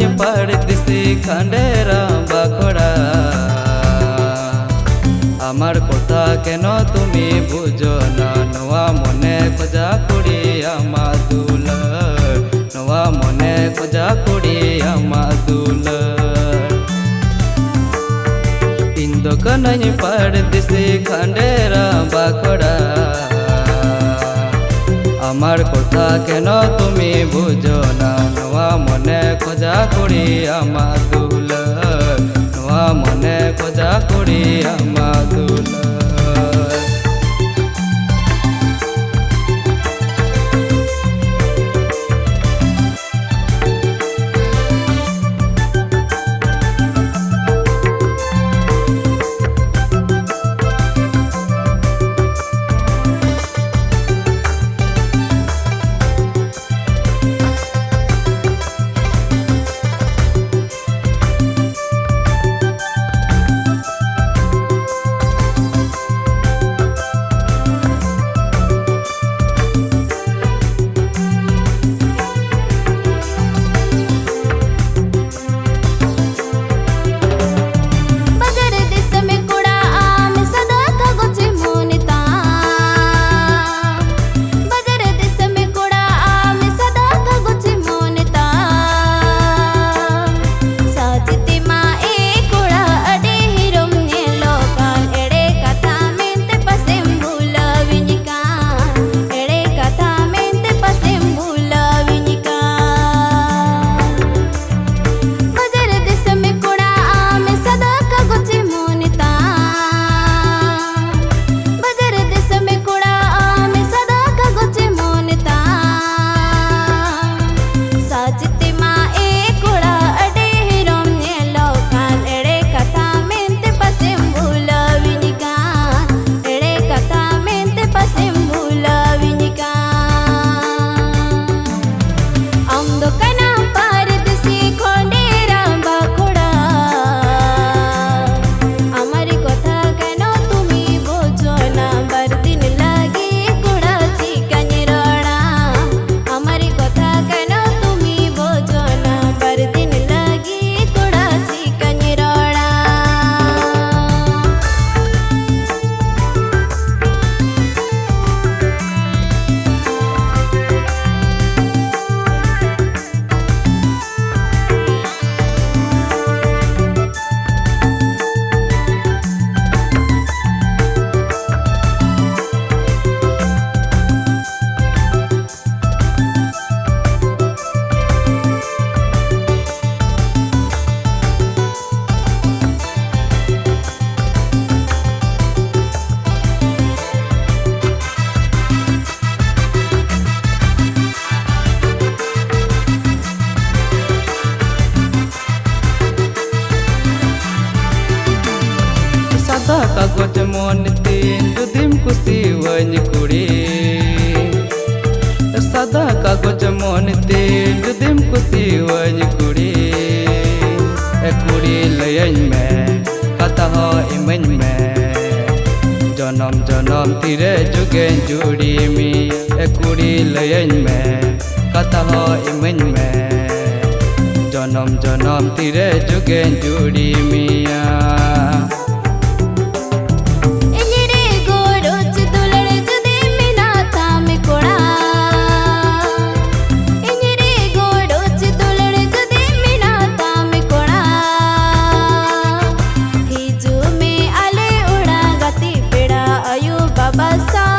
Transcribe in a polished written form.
नई पाड़तीसी खांडेरा बाखड़ा आमार कथा केन तुमी बुझो ना नवा मने खोजा कुड़ी आमा दुलार नवा मने खोजा कुड़ी आमा दुलार इन दो कनई पाड़तीसी खांडेरा बाखड़ा आमार कथा केन तुमी बुझो ना नवा मने खोजा कुड़ी आमा दुलार नवा मने खोजा कुड़ी आमा दुलार। कागज मन तीन जुदिम कुसी वनी कुड़ी सादा कागज मन तीन जुदिम कुसी वनी कुड़ी ए कुड़ी लयन में कथा हो इमन में जनम जनम तीरे जुगे जुड़ी मी ए कुड़ी लयन में कथा हो इमन में जनम जनम तीरे जुगे जुड़ी मिया। बसा